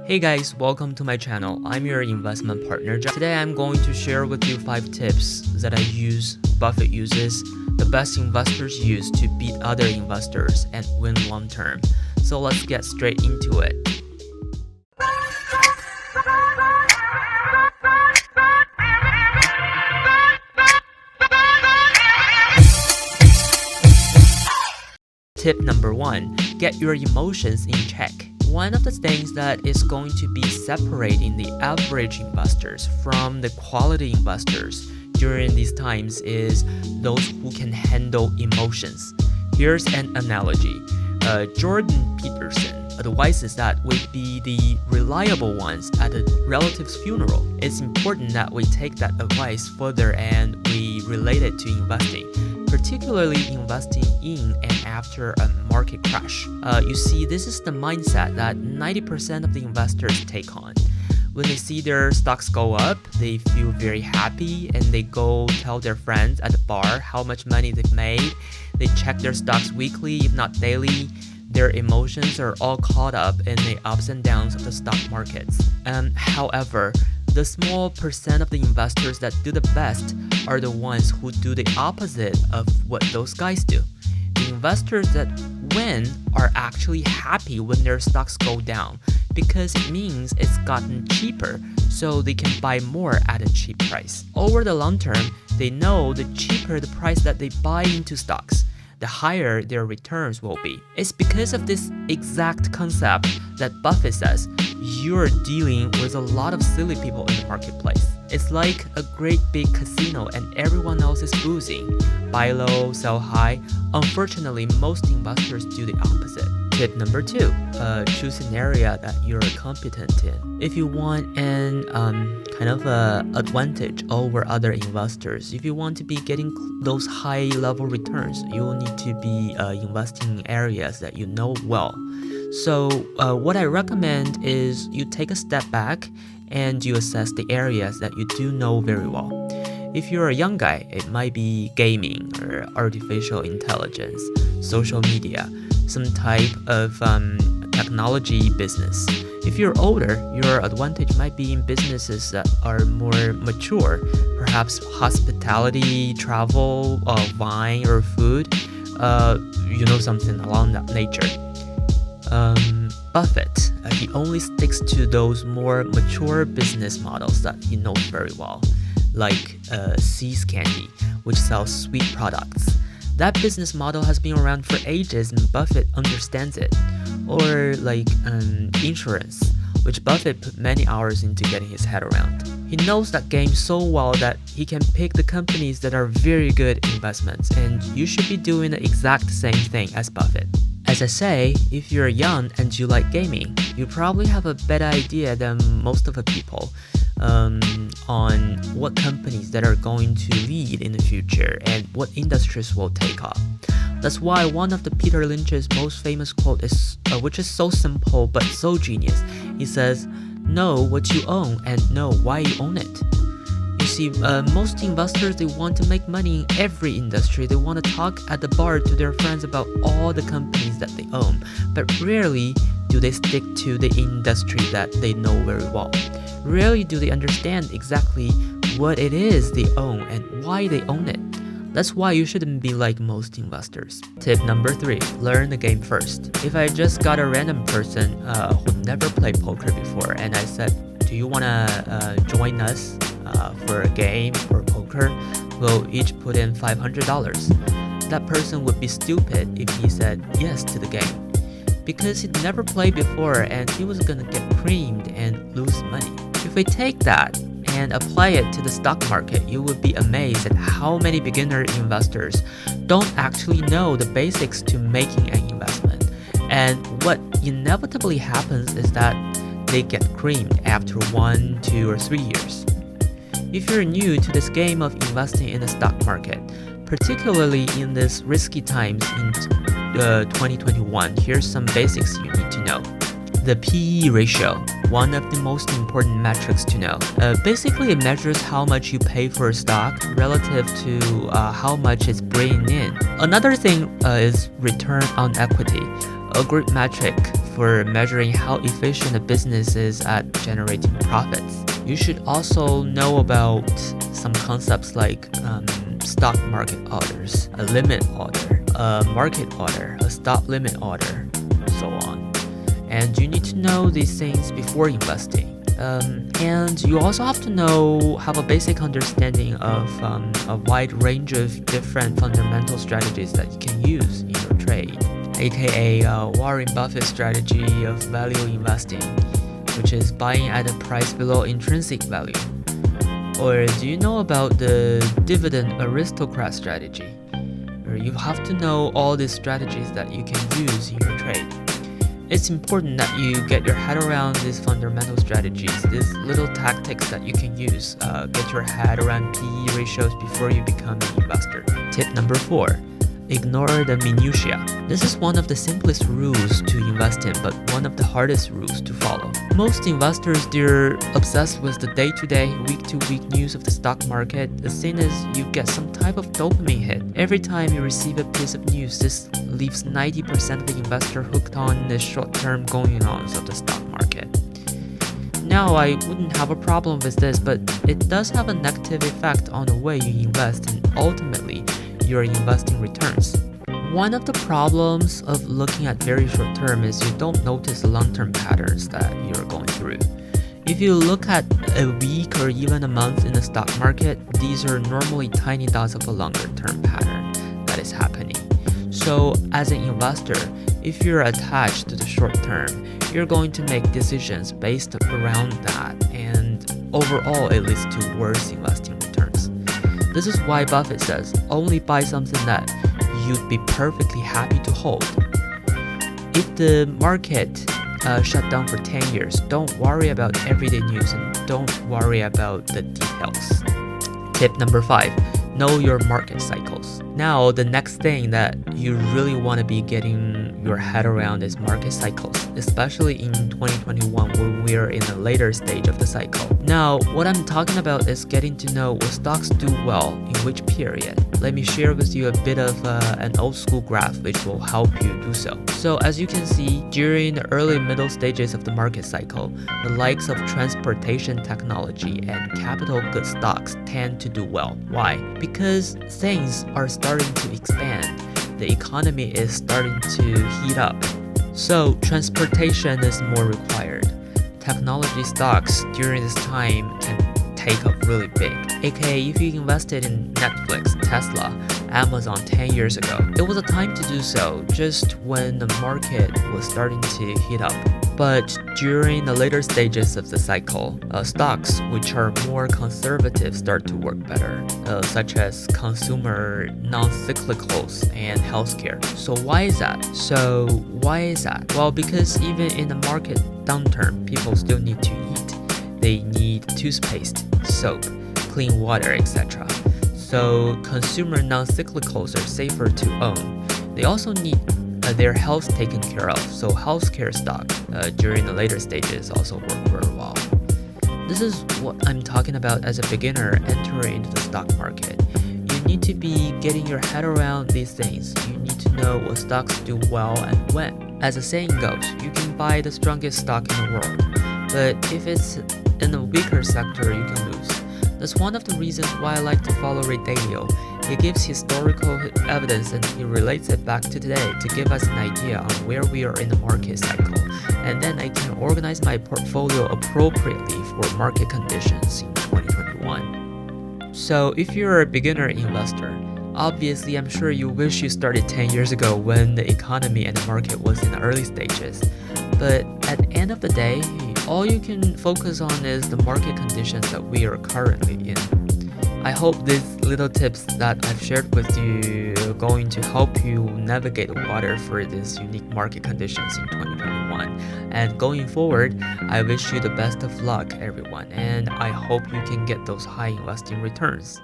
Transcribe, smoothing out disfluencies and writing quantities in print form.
Hey guys, welcome to my channel. I'm your investment partner. Today I'm going to share with you 5 tips that I use, Buffett uses, the best investors use to beat other investors and win long term. So let's get straight into it. Tip number 1, get your emotions in check. One of the things that is going to be separating the average investors from the quality investors during these times is those who can handle emotions. Here's an analogy. Jordan Peterson advises that we be the reliable ones at a relative's funeral. It's important that we take that advice further and we relate it to investing, particularly investing in and after a market crash. You see, this is the mindset that 90% of the investors take on. When they see their stocks go up, they feel very happy and they go tell their friends at the bar how much money they've made. They check their stocks weekly, if not daily. Their emotions are all caught up in the ups and downs of the stock markets. However, the small percent of the investors that do the best are the ones who do the opposite of what those guys do. The investors that win are actually happy when their stocks go down because it means it's gotten cheaper, so they can buy more at a cheap price. Over the long term, they know the cheaper the price that they buy into stocks, the higher their returns will be. It's because of this exact concept that Buffett says you're dealing with a lot of silly people in the marketplace. It's like a great big casino and everyone else is boozing. Buy low, sell high. Unfortunately, most investors do the opposite. Tip number 2, choose an area that you're competent in. If you want an kind of advantage over other investors, if you want to be getting those high level returns, you will need to be investing in areas that you know well. So what I recommend is you take a step back and you assess the areas that you do know very well. If you're a young guy, it might be gaming or artificial intelligence, social media, some type of technology business. If you're older, your advantage might be in businesses that are more mature, perhaps hospitality, travel, wine, or food, something along that nature. Buffett, he only sticks to those more mature business models that he knows very well, like See's Candy, which sells sweet products. That business model has been around for ages and Buffett understands it. Or like insurance, which Buffett put many hours into getting his head around. He knows that game so well that he can pick the companies that are very good investments, and you should be doing the exact same thing as Buffett. As I say, if you're young and you like gaming, you probably have a better idea than most of the people on what companies that are going to lead in the future and what industries will take off. That's why one of the Peter Lynch's most famous quote is, which is so simple but so genius. He says, "Know what you own and know why you own it." You see, most investors, they want to make money in every industry. They want to talk at the bar to their friends about all the companies that they own, but rarely do they stick to the industry that they know very well. Rarely do they understand exactly what it is they own and why they own it. That's why you shouldn't be like most investors. Tip number 3, learn the game first. If I just got a random person who never played poker before and I said, do you want to join us for a game or poker? We'll each put in $500. That person would be stupid if he said yes to the game, because he'd never played before and he was gonna get creamed and lose money. If we take that and apply it to the stock market, you would be amazed at how many beginner investors don't actually know the basics to making an investment. And what inevitably happens is that they get creamed after 1, 2, or 3 years. If you're new to this game of investing in the stock market, particularly in these risky times in 2021, here's some basics you need to know. The PE ratio, one of the most important metrics to know. Basically, it measures how much you pay for a stock relative to how much it's bringing in. Another thing is return on equity. a great metric for measuring how efficient a business is at generating profits. You should also know about some concepts like stock market orders, a limit order, a market order, a stop limit order, so on. And you need to know these things before investing. And you also have to have a basic understanding of a wide range of different fundamental strategies that you can use in your trade, aka Warren Buffett's strategy of value investing, which is buying at a price below intrinsic value. Or do you know about the dividend aristocrat strategy? Or you have to know all these strategies that you can use in your trade. It's important that you get your head around these fundamental strategies, these little tactics that you can use. Get your head around PE ratios before you become an investor. Tip number 4. Ignore the minutiae. This is one of the simplest rules to invest in, but one of the hardest rules to follow. Most investors, they're obsessed with the day-to-day, week-to-week news of the stock market. As soon as you get some type of dopamine hit, every time you receive a piece of news, this leaves 90% of the investor hooked on the short-term going-ons of the stock market. Now, I wouldn't have a problem with this, but it does have a negative effect on the way you invest and ultimately your investing returns. One of the problems of looking at very short term is you don't notice the long-term patterns that you're going through. If you look at a week or even a month in the stock market, these are normally tiny dots of a longer-term pattern that is happening. So as an investor, if you're attached to the short term, you're going to make decisions based around that, and overall it leads to worse investing returns. This is why Buffett says, only buy something that you'd be perfectly happy to hold. If the market shut down for 10 years, don't worry about everyday news and don't worry about the details. Tip number 5. Know your market cycles. Now, the next thing that you really want to be getting your head around is market cycles, especially in 2021 when we are in a later stage of the cycle. Now, what I'm talking about is getting to know what stocks do well in which period. Let me share with you a bit of an old school graph which will help you do so. So as you can see, during the early middle stages of the market cycle, the likes of transportation technology and capital goods stocks tend to do well. Why? Because things are starting to expand. The economy is starting to heat up. So transportation is more required. Technology stocks during this time can take up really big. AKA if you invested in Netflix, Tesla, Amazon 10 years ago, it was a time to do so just when the market was starting to heat up. But during the later stages of the cycle, stocks which are more conservative start to work better, such as consumer non-cyclicals and healthcare. So why is that? Well, because even in the market downturn, people still need to eat. They need toothpaste, soap, clean water, etc. So consumer non-cyclicals are safer to own. They also need their health taken care of, so healthcare stock during the later stages also work very well. This is what I'm talking about as a beginner entering into the stock market. You need to be getting your head around these things. You need to know what stocks do well and when. As the saying goes, you can buy the strongest stock in the world, but if it's in a weaker sector, you can lose. That's one of the reasons why I like to follow Ray Dalio. He gives historical evidence and he relates it back to today to give us an idea on where we are in the market cycle. And then I can organize my portfolio appropriately for market conditions in 2021. So if you're a beginner investor, obviously I'm sure you wish you started 10 years ago when the economy and the market was in the early stages. But at the end of the day, all you can focus on is the market conditions that we are currently in. I hope these little tips that I've shared with you are going to help you navigate the water for these unique market conditions in 2021. And going forward, I wish you the best of luck, everyone, and I hope you can get those high investing returns.